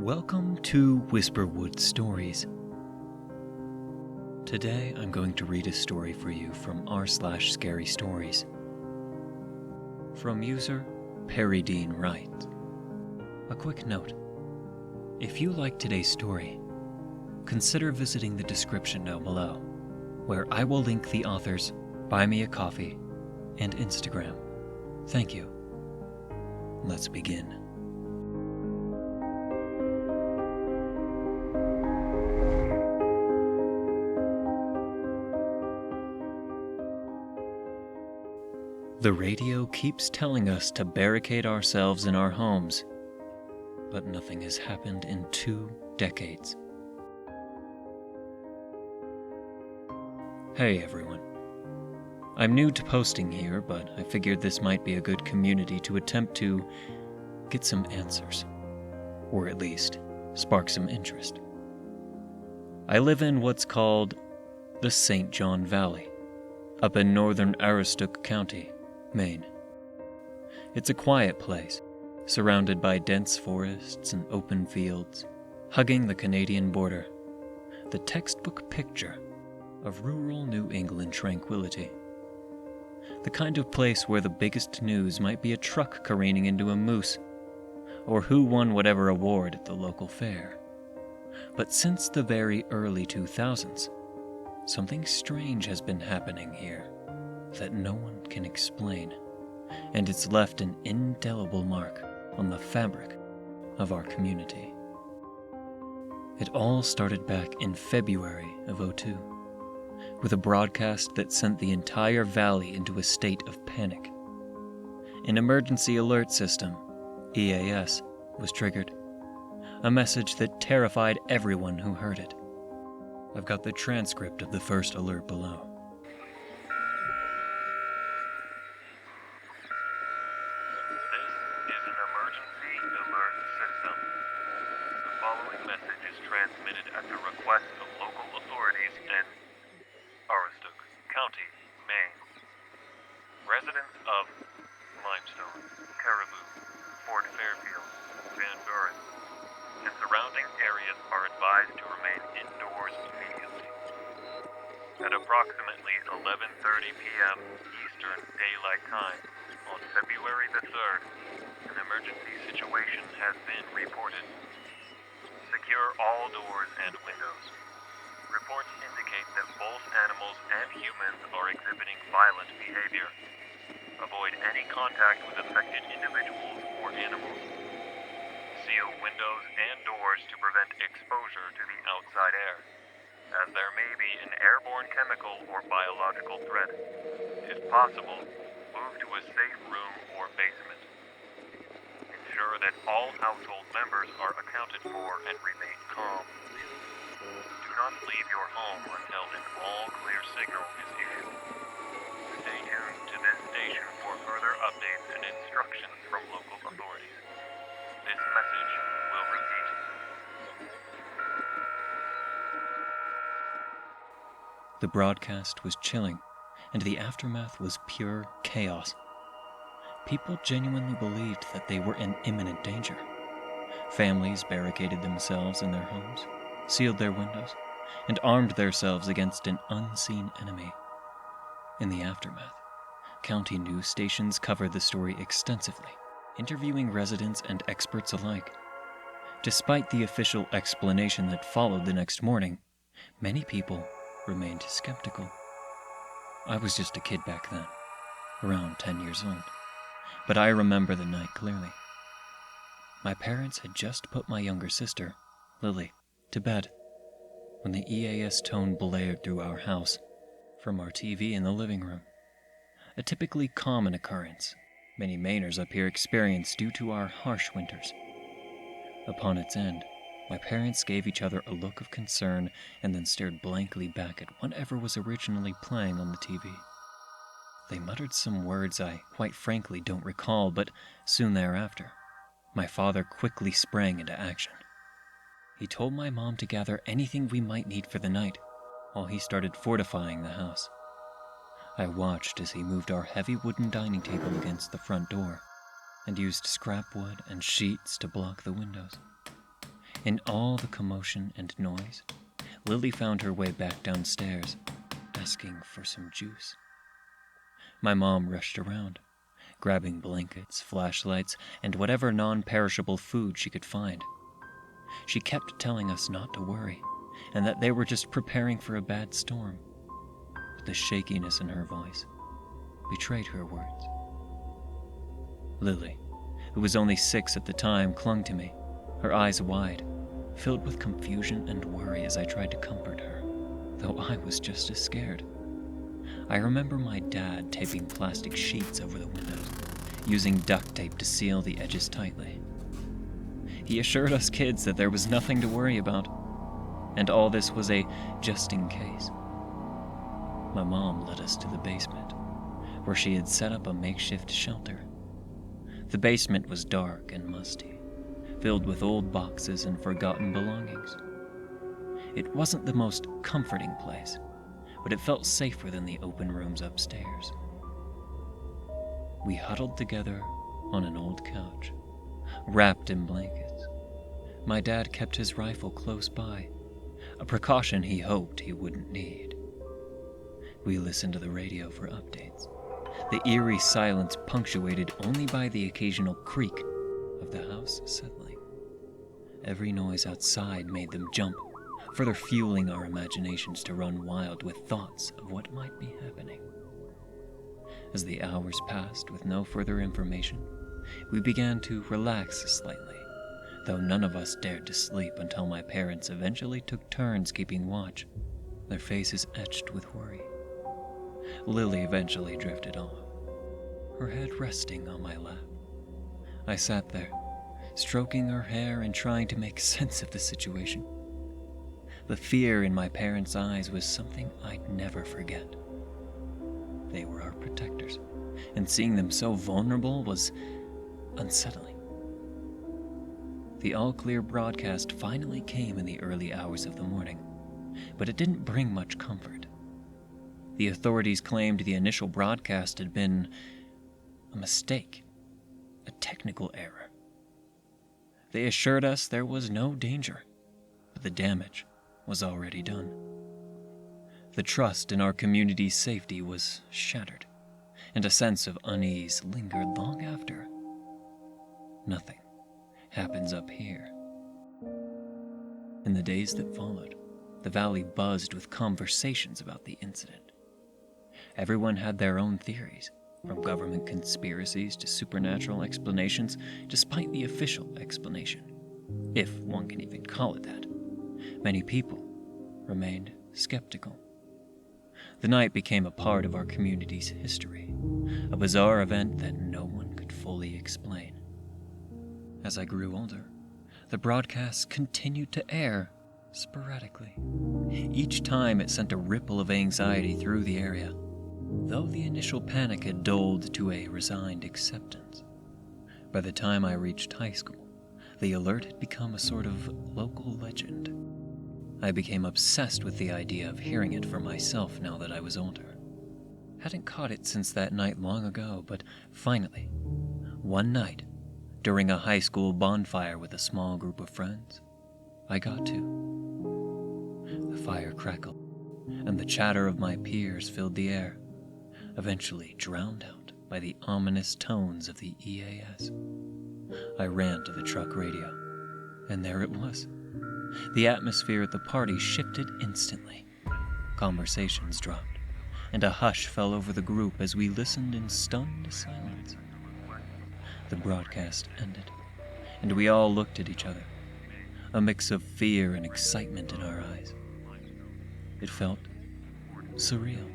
Welcome to Whisperwood Stories. Today I'm going to read a story for you from r/scarystories. From user Perry Dean Wright. A quick note. If you like today's story, consider visiting the description down below, where I will link the author's Buy Me a Coffee and Instagram. Thank you. Let's begin. The radio keeps telling us to barricade ourselves in our homes, but nothing has happened in 2 decades. Hey everyone. I'm new to posting here, but I figured this might be a good community to attempt to get some answers, or at least spark some interest. I live in what's called the St. John Valley, up in northern Aroostook County, Maine. It's a quiet place, surrounded by dense forests and open fields, hugging the Canadian border, the textbook picture of rural New England tranquility. The kind of place where the biggest news might be a truck careening into a moose, or who won whatever award at the local fair. But since the very early 2000s, something strange has been happening here that no one can explain, and it's left an indelible mark on the fabric of our community. It all started back in February of '02, with a broadcast that sent the entire valley into a state of panic. An emergency alert system, EAS, was triggered, a message that terrified everyone who heard it. I've got the transcript of the first alert below. Transmitted at the request of local authorities in Aroostook County, Maine. Residents of Limestone, Caribou, Fort Fairfield, Van Buren, and surrounding areas are advised to remain indoors immediately. At approximately 11:30 p.m. Eastern Daylight Time on February the 3rd, an emergency situation has been reported. Secure all doors and windows. Reports indicate that both animals and humans are exhibiting violent behavior. Avoid any contact with affected individuals or animals. Seal windows and doors to prevent exposure to the outside air, as there may be an airborne chemical or biological threat. If possible, move to a safe room or basement. Ensure that all household members are accounted for and remain calm. Do not leave your home until an all-clear signal is issued. Stay tuned to this station for further updates and instructions from local authorities. This message will repeat. The broadcast was chilling, and the aftermath was pure chaos. People genuinely believed that they were in imminent danger. Families barricaded themselves in their homes, sealed their windows, and armed themselves against an unseen enemy. In the aftermath, county news stations covered the story extensively, interviewing residents and experts alike. Despite the official explanation that followed the next morning, many people remained skeptical. I was just a kid back then, around 10 years old. But I remember the night clearly. My parents had just put my younger sister, Lily, to bed when the EAS tone blared through our house from our TV in the living room. A typically common occurrence many Mainers up here experience due to our harsh winters. Upon its end, my parents gave each other a look of concern and then stared blankly back at whatever was originally playing on the TV. They muttered some words I, quite frankly, don't recall, but soon thereafter, my father quickly sprang into action. He told my mom to gather anything we might need for the night, while he started fortifying the house. I watched as he moved our heavy wooden dining table against the front door, and used scrap wood and sheets to block the windows. In all the commotion and noise, Lily found her way back downstairs, asking for some juice. My mom rushed around, grabbing blankets, flashlights, and whatever non-perishable food she could find. She kept telling us not to worry, and that they were just preparing for a bad storm. But the shakiness in her voice betrayed her words. Lily, who was only 6 at the time, clung to me, her eyes wide, filled with confusion and worry as I tried to comfort her, though I was just as scared. I remember my dad taping plastic sheets over the windows, using duct tape to seal the edges tightly. He assured us kids that there was nothing to worry about, and all this was a just in case. My mom led us to the basement, where she had set up a makeshift shelter. The basement was dark and musty, filled with old boxes and forgotten belongings. It wasn't the most comforting place, but it felt safer than the open rooms upstairs. We huddled together on an old couch, wrapped in blankets. My dad kept his rifle close by, a precaution he hoped he wouldn't need. We listened to the radio for updates, the eerie silence punctuated only by the occasional creak of the house settling. Every noise outside made them jump, further fueling our imaginations to run wild with thoughts of what might be happening. As the hours passed with no further information, we began to relax slightly, though none of us dared to sleep until my parents eventually took turns keeping watch, their faces etched with worry. Lily eventually drifted off, her head resting on my lap. I sat there, stroking her hair and trying to make sense of the situation. The fear in my parents' eyes was something I'd never forget. They were our protectors, and seeing them so vulnerable was unsettling. The all-clear broadcast finally came in the early hours of the morning, but it didn't bring much comfort. The authorities claimed the initial broadcast had been a mistake, a technical error. They assured us there was no danger, but the damage was already done. The trust in our community's safety was shattered, and a sense of unease lingered long after. Nothing happens up here. In the days that followed, the valley buzzed with conversations about the incident. Everyone had their own theories, from government conspiracies to supernatural explanations, despite the official explanation, if one can even call it that. Many people remained skeptical. The night became a part of our community's history, a bizarre event that no one could fully explain. As I grew older, the broadcasts continued to air sporadically. Each time it sent a ripple of anxiety through the area, though the initial panic had dulled to a resigned acceptance. By the time I reached high school, the alert had become a sort of local legend. I became obsessed with the idea of hearing it for myself now that I was older. Hadn't caught it since that night long ago, but finally, one night, during a high school bonfire with a small group of friends, I got to. The fire crackled, and the chatter of my peers filled the air, eventually drowned out by the ominous tones of the EAS. I ran to the truck radio, and there it was. The atmosphere at the party shifted instantly. Conversations dropped, and a hush fell over the group as we listened in stunned silence. The broadcast ended, and we all looked at each other, a mix of fear and excitement in our eyes. It felt surreal,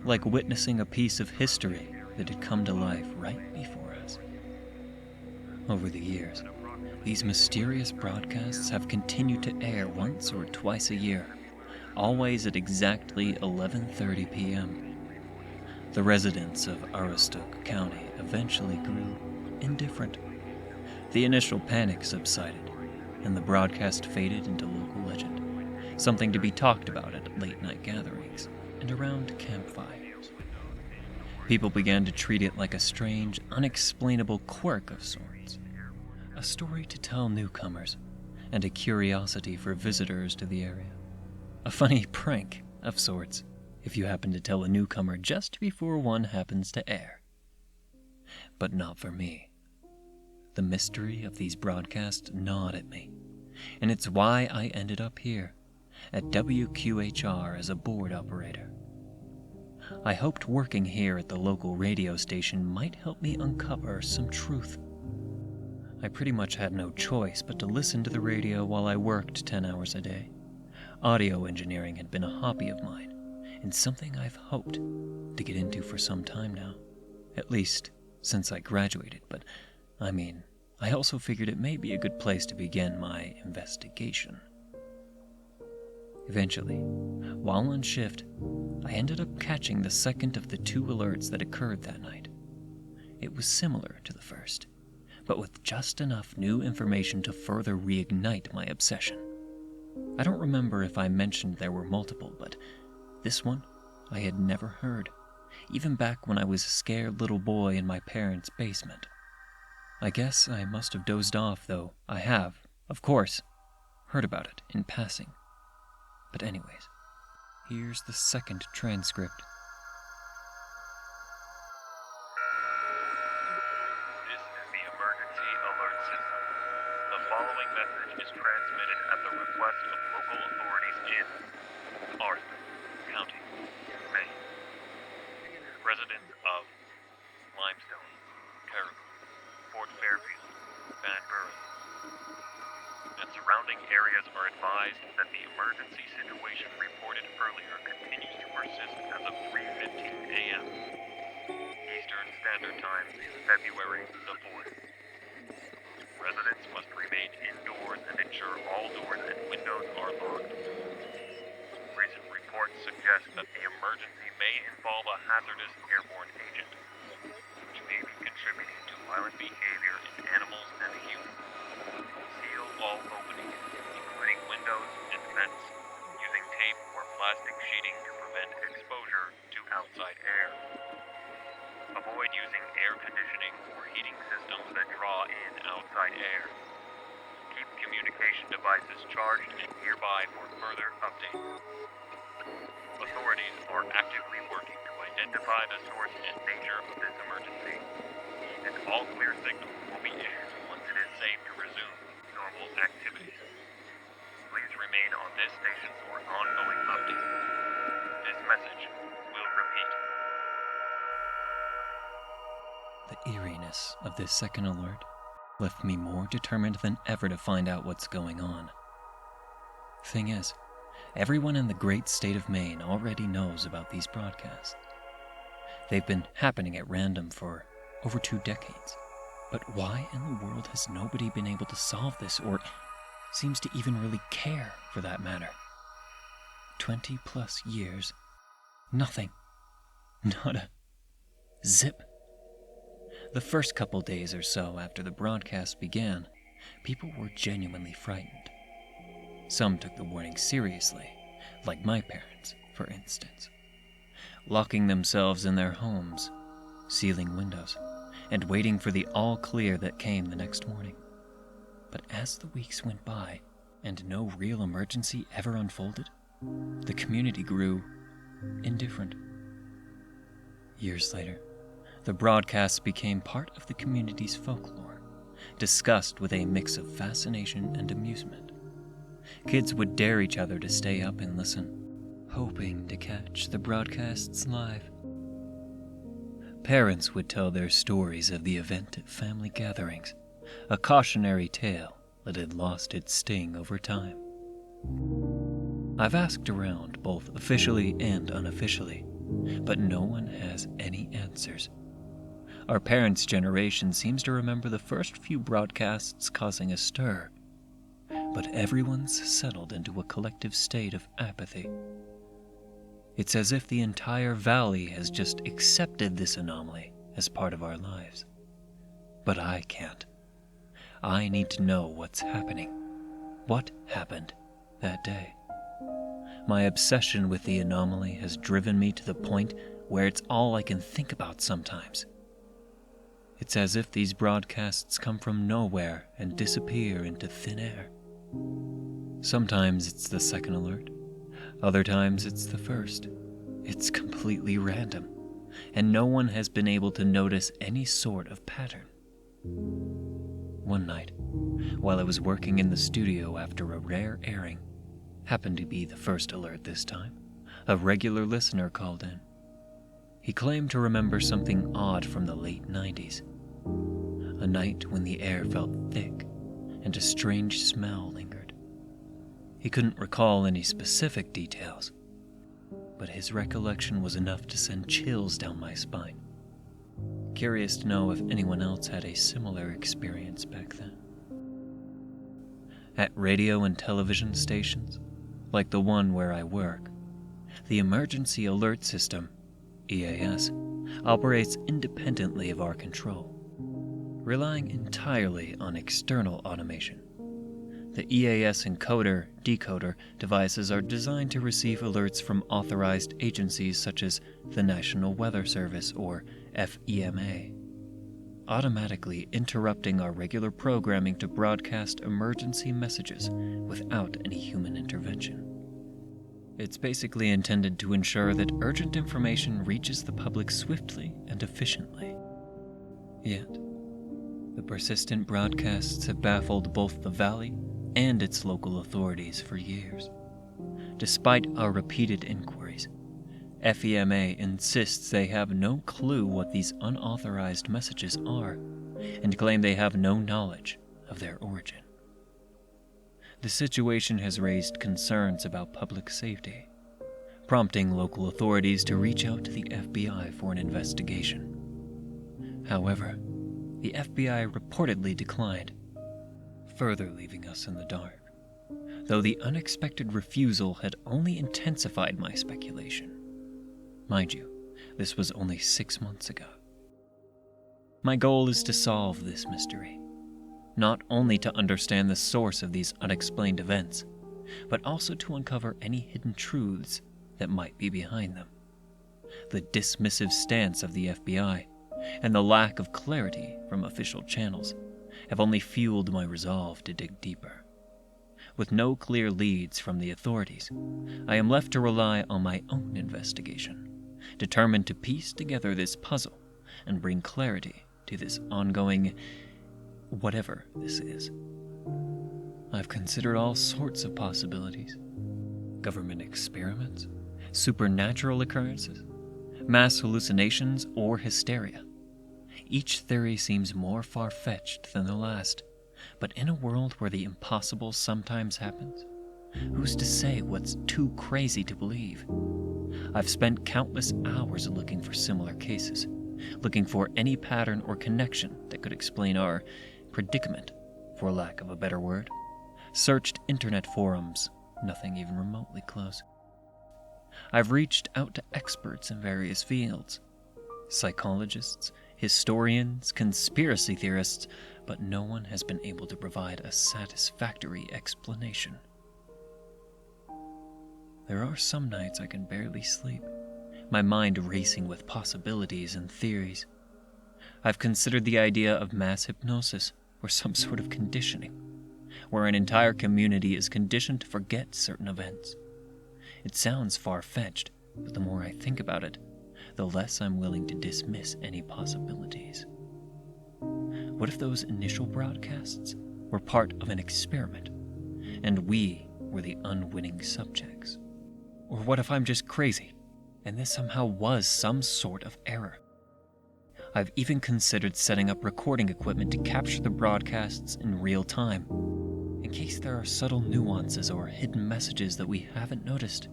like witnessing a piece of history that had come to life right before us. Over the years, these mysterious broadcasts have continued to air once or twice a year, always at exactly 11:30 p.m. The residents of Aroostook County eventually grew indifferent. The initial panic subsided, and the broadcast faded into local legend, something to be talked about at late-night gatherings and around campfires. People began to treat it like a strange, unexplainable quirk of sorts, a story to tell newcomers, and a curiosity for visitors to the area. A funny prank of sorts, if you happen to tell a newcomer just before one happens to air. But not for me. The mystery of these broadcasts gnawed at me, and it's why I ended up here, at WQHR as a board operator. I hoped working here at the local radio station might help me uncover some truth. I pretty much had no choice but to listen to the radio while I worked 10 hours a day. Audio engineering had been a hobby of mine, and something I've hoped to get into for some time now. At least, since I graduated, but I also figured it may be a good place to begin my investigation. Eventually, while on shift, I ended up catching the second of the 2 alerts that occurred that night. It was similar to the first, but with just enough new information to further reignite my obsession. I don't remember if I mentioned there were multiple, but this one I had never heard, even back when I was a scared little boy in my parents' basement. I guess I must have dozed off, though I have, of course, heard about it in passing. But anyways, here's the second transcript. This is the emergency alert system. The following message is transmitted at the request of local authorities in Marsden County, Maine. Residents of Limestone, Caribou, Fort Fairfield, Van Buren, and surrounding areas are advised that the emergency situation reported earlier continues to persist as of 3:15 a.m. Eastern Standard Time, February the 4th. Residents must remain indoors and ensure all doors and windows are locked. Recent reports suggest that the emergency may involve a hazardous airborne agent, which may be contributing to violent behavior in animals and humans. Seal all openings, including windows and vents, using tape or plastic sheeting to prevent exposure to outside air. Avoid using air conditioning or heating systems that draw in outside air. Keep communication devices charged and nearby for further updates. Authorities are actively working to identify the source and nature of this emergency, and all clear signals will be issued once it is safe to resume normal activities. Please remain on this station for ongoing updates. This message will repeat. The eeriness of this second alert left me more determined than ever to find out what's going on. Thing is, everyone in the great state of Maine already knows about these broadcasts. They've been happening at random for over 2 decades. But why in the world has nobody been able to solve this, or seems to even really care for that matter? 20 plus years. Nothing. Not a zip. The first couple days or so after the broadcast began, people were genuinely frightened. Some took the warning seriously, like my parents, for instance, locking themselves in their homes, sealing windows, and waiting for the all clear that came the next morning. But as the weeks went by, and no real emergency ever unfolded, the community grew indifferent. Years later, the broadcasts became part of the community's folklore, discussed with a mix of fascination and amusement. Kids would dare each other to stay up and listen, hoping to catch the broadcasts live. Parents would tell their stories of the event at family gatherings, a cautionary tale that had lost its sting over time. I've asked around, both officially and unofficially, but no one has any answers. Our parents' generation seems to remember the first few broadcasts causing a stir, but everyone's settled into a collective state of apathy. It's as if the entire valley has just accepted this anomaly as part of our lives. But I can't. I need to know what's happening. What happened that day? My obsession with the anomaly has driven me to the point where it's all I can think about sometimes. It's as if these broadcasts come from nowhere and disappear into thin air, Sometimes it's the second alert, other times it's the first. It's completely random, and no one has been able to notice any sort of pattern. One night, while I was working in the studio after a rare airing, happened to be the first alert this time, a regular listener called in. He claimed to remember something odd from the late 90s, a night when the air felt thick and a strange smell lingered. He couldn't recall any specific details, but his recollection was enough to send chills down my spine. Curious to know if anyone else had a similar experience back then. At radio and television stations, like the one where I work, the Emergency Alert System, EAS, operates independently of our control, relying entirely on external automation. The EAS encoder-decoder devices are designed to receive alerts from authorized agencies such as the National Weather Service or FEMA, automatically interrupting our regular programming to broadcast emergency messages without any human intervention. It's basically intended to ensure that urgent information reaches the public swiftly and efficiently. Yet, the persistent broadcasts have baffled both the Valley and its local authorities for years. Despite our repeated inquiries, FEMA insists they have no clue what these unauthorized messages are and claim they have no knowledge of their origin. The situation has raised concerns about public safety, prompting local authorities to reach out to the FBI for an investigation. However, the FBI reportedly declined, further leaving us in the dark, though the unexpected refusal had only intensified my speculation. Mind you, this was only 6 months ago. My goal is to solve this mystery, not only to understand the source of these unexplained events, but also to uncover any hidden truths that might be behind them. The dismissive stance of the FBI and the lack of clarity from official channels have only fueled my resolve to dig deeper. With no clear leads from the authorities, I am left to rely on my own investigation, determined to piece together this puzzle and bring clarity to this ongoing whatever this is. I've considered all sorts of possibilities. Government experiments, supernatural occurrences, mass hallucinations, or hysteria. Each theory seems more far-fetched than the last, but in a world where the impossible sometimes happens, who's to say what's too crazy to believe? I've spent countless hours looking for similar cases, looking for any pattern or connection that could explain our predicament, for lack of a better word. Searched internet forums, nothing even remotely close. I've reached out to experts in various fields, psychologists, historians, conspiracy theorists, but no one has been able to provide a satisfactory explanation. There are some nights I can barely sleep, my mind racing with possibilities and theories. I've considered the idea of mass hypnosis or some sort of conditioning, where an entire community is conditioned to forget certain events. It sounds far-fetched, but the more I think about it, the less I'm willing to dismiss any possibilities. What if those initial broadcasts were part of an experiment, and we were the unwitting subjects? Or what if I'm just crazy, and this somehow was some sort of error? I've even considered setting up recording equipment to capture the broadcasts in real time, in case there are subtle nuances or hidden messages that we haven't noticed.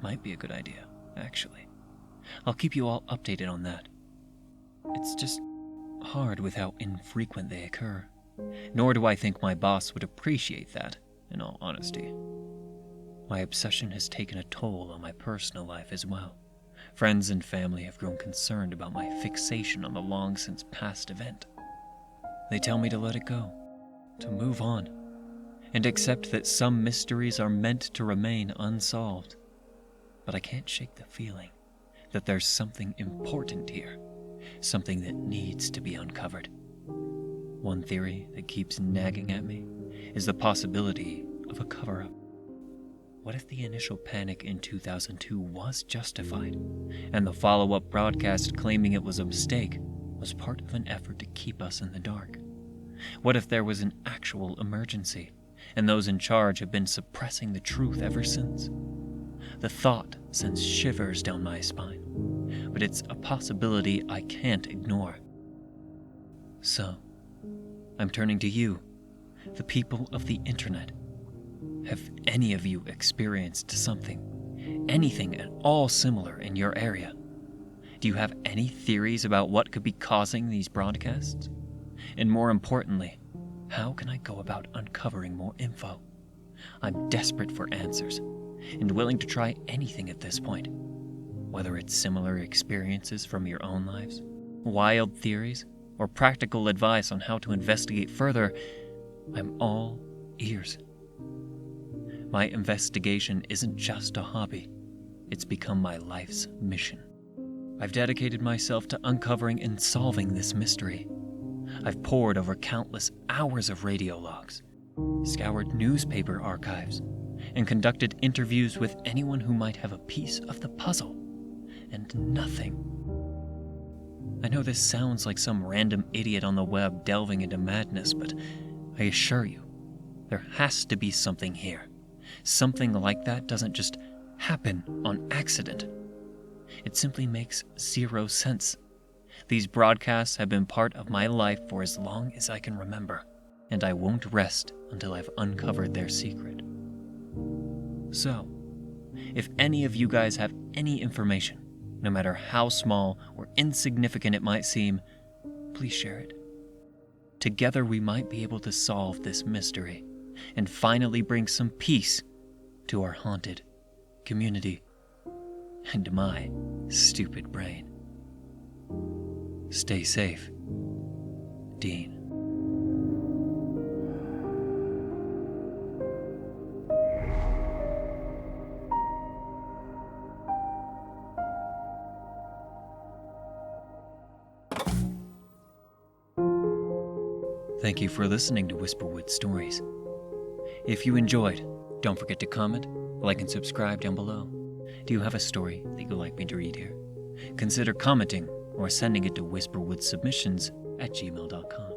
Might be a good idea, actually. I'll keep you all updated on that. It's just hard with how infrequent they occur, nor do I think my boss would appreciate that, in all honesty. My obsession has taken a toll on my personal life as well. Friends and family have grown concerned about my fixation on the long-since-past event. They tell me to let it go, to move on, and accept that some mysteries are meant to remain unsolved. But I can't shake the feeling that there's something important here, something that needs to be uncovered. One theory that keeps nagging at me is the possibility of a cover-up. What if the initial panic in 2002 was justified, and the follow-up broadcast claiming it was a mistake was part of an effort to keep us in the dark? What if there was an actual emergency, and those in charge have been suppressing the truth ever since? The thought sends shivers down my spine, but it's a possibility I can't ignore. So, I'm turning to you, the people of the internet. Have any of you experienced something, anything at all similar in your area? Do you have any theories about what could be causing these broadcasts? And more importantly, how can I go about uncovering more info? I'm desperate for answers, and willing to try anything at this point. Whether it's similar experiences from your own lives, wild theories, or practical advice on how to investigate further, I'm all ears. My investigation isn't just a hobby, it's become my life's mission. I've dedicated myself to uncovering and solving this mystery. I've pored over countless hours of radio logs, scoured newspaper archives, and conducted interviews with anyone who might have a piece of the puzzle, and nothing. I know this sounds like some random idiot on the web delving into madness, but I assure you, there has to be something here. Something like that doesn't just happen on accident. It simply makes zero sense. These broadcasts have been part of my life for as long as I can remember, and I won't rest until I've uncovered their secret. So, if any of you guys have any information, no matter how small or insignificant it might seem, please share it. Together we might be able to solve this mystery and finally bring some peace to our haunted community and my stupid brain. Stay safe, Dean. Thank you for listening to Whisperwood Stories. If you enjoyed, don't forget to comment, like, and subscribe down below. Do you have a story that you'd like me to read here? Consider commenting or sending it to whisperwoodsubmissions@gmail.com.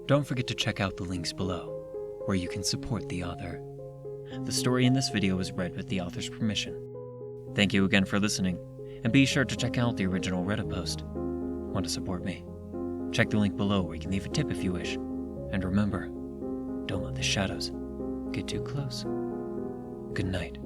Don't forget to check out the links below, where you can support the author. The story in this video was read with the author's permission. Thank you again for listening, and be sure to check out the original Reddit post. Want to support me? Check the link below where you can leave a tip if you wish. And remember, don't let the shadows get too close. Good night.